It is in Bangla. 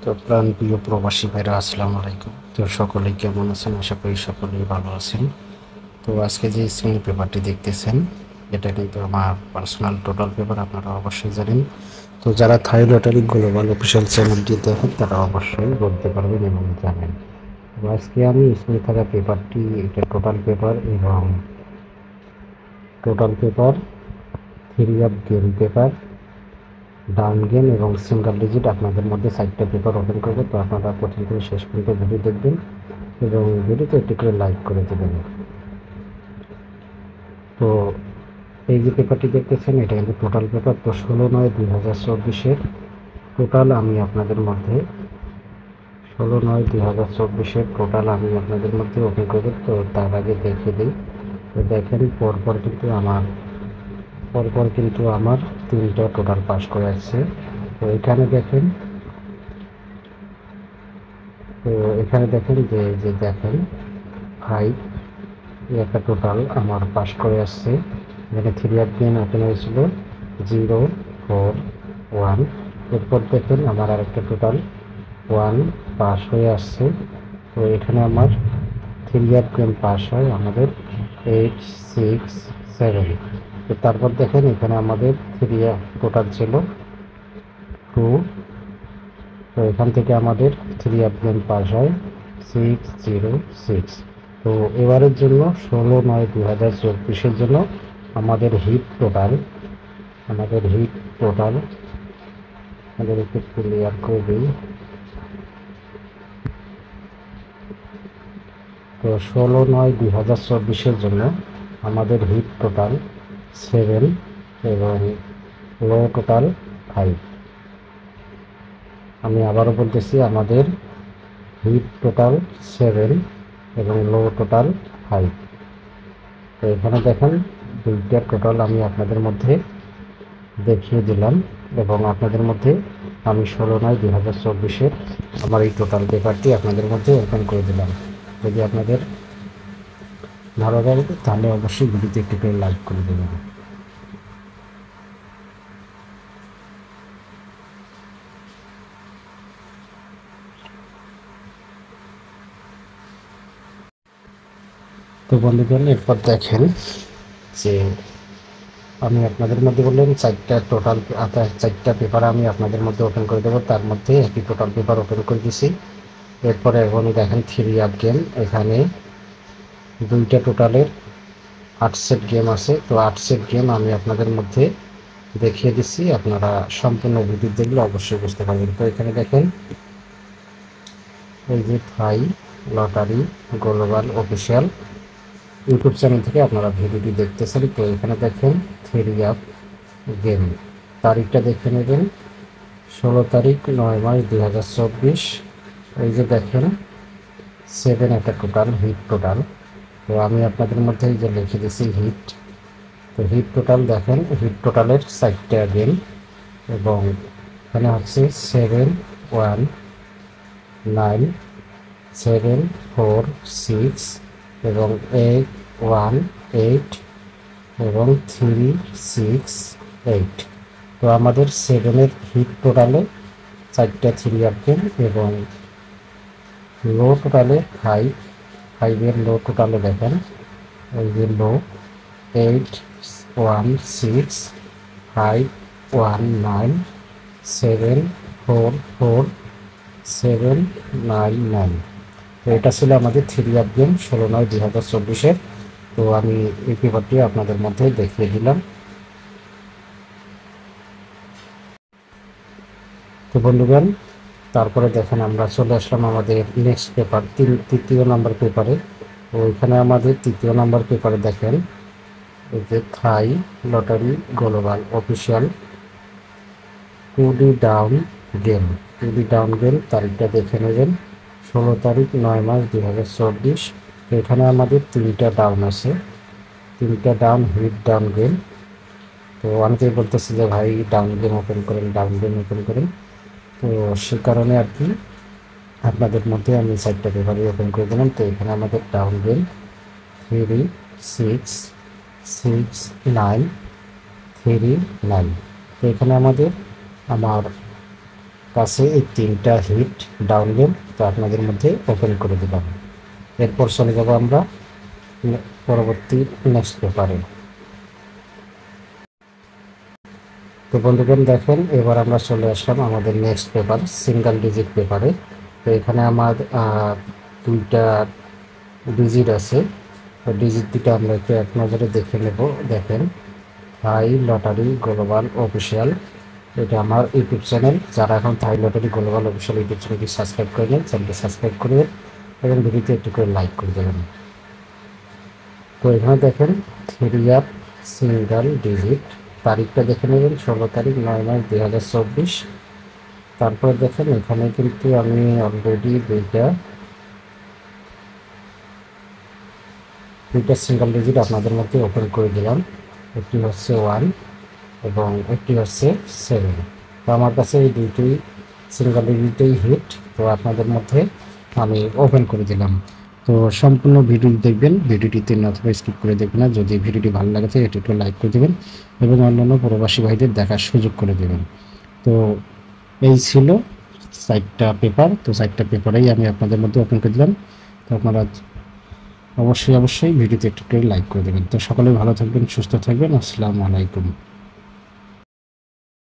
তো প্রাণপ্রিয় প্রবাসী ভাইরা আসসালামু আলাইকুম। তো সকলেই কেমন আছেন? আশা করি সকলেই ভালো আছেন। তো আজকে যে শ্রেণী পেপারটি দেখতেছেন এটা কিন্তু আমার পার্সোনাল টোটাল পেপার, আপনারা অবশ্যই জানেন। তো যারা থাই লটারি গ্লোবাল অফিসিয়াল চ্যানেলটি দেখেন তারা অবশ্যই বলতে পারবেন এবং জানেন। তো আজকে আমি স্ক্রিনে থাকা পেপারটি এটা টোটাল পেপার এবং total paper, theory of game paper, down game এবং সিঙ্গেল ডিজিট আপনাদের মধ্যে 4টা পেপার ওপেন করবো। তো আপনারা প্রথম থেকে শেষ পর্যন্ত ভিডিও দেখবেন এবং ভিডিওতে একটি করে লাইক করে দেবেন। তো এই যে পেপারটি দেখতেছেন এটা কিন্তু টোটাল পেপার। তো 16/9/2024 টোটাল আমি আপনাদের মধ্যে 16/9/2024 টোটাল আমি আপনাদের মধ্যে ওপেন করবো। তো তার আগে দেখে দিই। তো দেখেন পরপর কিন্তু আমার 3টা টোটাল পাস করে আসছে। তো এখানে দেখেন যে দেখেন 5 একটা টোটাল আমার পাস করে আসছে। এখানে 3 অফ গেম ওপেন হয়েছিল 0, 4, 1। এরপর দেখেন আমার আরেকটা টোটাল 1 পাস হয়ে আসছে। তো এখানে আমার 3 অফ গেম পাস হয় আমাদের 8, 6, 7। তো তারপর দেখেন এখানে আমাদের 3 টোটাল ছিল 2। তো এখান থেকে আমাদের 3 অফ গেম পাস হয় 6, 0, 6। তো এবারের জন্য 16/9/2024 জন্য আমাদের হিট টোটাল আমাদের একটু ক্লিয়ার করে দিই। তো 16/9/2024 জন্য আমাদের হিট টোটাল 7 এবং লো টোটাল 5। আমি আবারও বলতেছি, আমাদের হিট টোটাল 7 এবং লো টোটাল 5। তো এখানে দেখেন 2টা টোটাল আমি আপনাদের মধ্যে দেখিয়ে দিলাম এবং আপনাদের মধ্যে আমি 16/9/2024 আমার এই টোটাল পেপারটি আপনাদের মধ্যে ওপেন করে দিলাম। যদি আপনাদের ভালো লাগে তাহলে অবশ্যই ভিডিওতে একটি করে লাইক করে দেবেন। তো বন্ধুগণ এরপর দেখেন যে আমি আপনাদের মধ্যে বললাম 4টা পেপার আমি আপনাদের মধ্যে ওপেন করে দেবো। তার মধ্যে একটি টোটাল পেপার ওপেন করে দিছি। এরপরে এখন দেখেন 3 অফ গেম, এখানে 2টা টোটালের 8 সেট গেম আছে। তো 8 সেট গেম আমি আপনাদের মধ্যে দেখিয়ে দিচ্ছি, আপনারা সম্পূর্ণ ভিডিও দেখলে অবশ্যই বুঝতে পারবেন। তো এখানে দেখেন এই যে থাই lottery global official YouTube channel থেকে আপনারা ভিডিওটি দেখতেছেন। তো এখানে দেখেন 3 অফ গেম, তারিখটা দেখে নেবেন 16/9/2024। এই যে দেখেন 7 একটা টোটাল হিট টোটাল। তো আমি আপনাদের মধ্যে এই যে লিখে দিচ্ছি হিট। তো হিট টোটাল দেখেন, হিট টোটালের 4টা গেম এবং এখানে হচ্ছে 7, 1, 9, 7, 4, 6 এবং 8, 1, 8 এবং 3, 6, 8। তো আমাদের 7-এর হিট টোটালে 4টা 3 অফ গেম এবং লো টোটালে 5-এর লো টোটালে দেখেন এই যে লো 8, 1, 6, 5, 1, 9, 7, 4, 4, 7, 9, 9। তো এটা ছিল আমাদের 3 অফ গেম 16/9/2024। তো আমি এই পেপারটি আপনাদের মধ্যে দেখিয়ে দিলাম। তো বন্ধুগণ তারপরে দেখেন আমরা চলে আসলাম আমাদের নেক্সট পেপার, 3য় নাম্বার পেপারে। তো এখানে আমাদের 3য় নাম্বার পেপারে দেখেন এই যে থাই lottery global official 2D down game. 2D down game তারিখটা দেখে নেবেন 16/9/2024। তো এখানে আমাদের 3টা ডাউন আছে, 3টা ডাউন হিট ডাউন গেম। তো অনেকেই বলতেছে যে ভাই ডাউন গেম ওপেন করেন, ডাউন গেম ওপেন করেন। তো সে কারণে আর কি আপনাদের মধ্যে আমি 4টা পেপারই ওপেন করে দিলাম। তো এখানে আমাদের ডাউন গেম 3, 6, 6, 9, 3, 9। তো এখানে আমাদের আমার কাছে এই 3টা হিট ডাউনলোড, তো আপনাদের মধ্যে ওপেন করে দিলাম। এরপর চলে যাব আমরা পরবর্তী নেক্সট পেপারে। তো বন্ধুগণ দেখেন, এবার আমরা চলে আসলাম আমাদের নেক্সট পেপার, সিঙ্গেল ডিজিট পেপারে। তো এখানে আমার 2টা ডিজিট আছে। তো ডিজিট দুটো আমরা একটু এক নজরে দেখে নেব। দেখেন, থাই লটারি গ্লোবাল অফিসিয়াল, এটা আমার ইউটিউব চ্যানেল। যারা এখন থাই লটারি গ্লোবাল অফিসিয়াল ইউটিউব চ্যানেলটি সাবস্ক্রাইব করে নেন, চ্যানেলটি সাবস্ক্রাইব করবেন এবং ভিডিওতে একটু করে লাইক করে দেবেন। তো এখানে দেখেন 3 সিঙ্গেল ডিজিট, তারিখটা দেখে নেবেন 16 তারিখ 9 মাস 2024। তারপর দেখেন এখানে কিন্তু আমি অলরেডি দুইটা সিঙ্গেল ডিজিট আপনাদের মধ্যে ওপেন করে দিলাম। একটি হচ্ছে 1 এবং একটি হচ্ছে 7। তো আমার কাছে এই দুইটি সিঙ্গেল ডিজিটেই হিট, তো আপনাদের মধ্যে আমি ওপেন করে দিলাম। তো সম্পূর্ণ ভিডিও দেখবেন, ভিডিওটিতে অথবা স্কিপ করে দেখবেন না। যদি ভিডিওটি ভালো লাগে থাকে এটি একটু লাইক করে দেবেন এবং অন্যান্য প্রবাসী ভাইদের দেখার সুযোগ করে দেবেন। তো এই ছিল 4টা পেপার। তো 4টা পেপারেই আমি আপনাদের মধ্যে ওপেন করে দিলাম। তো আপনারা অবশ্যই ভিডিওতে একটু করে লাইক করে দেবেন। তো সকলে ভালো থাকবেন, সুস্থ থাকবেন। আসসালামু আলাইকুম।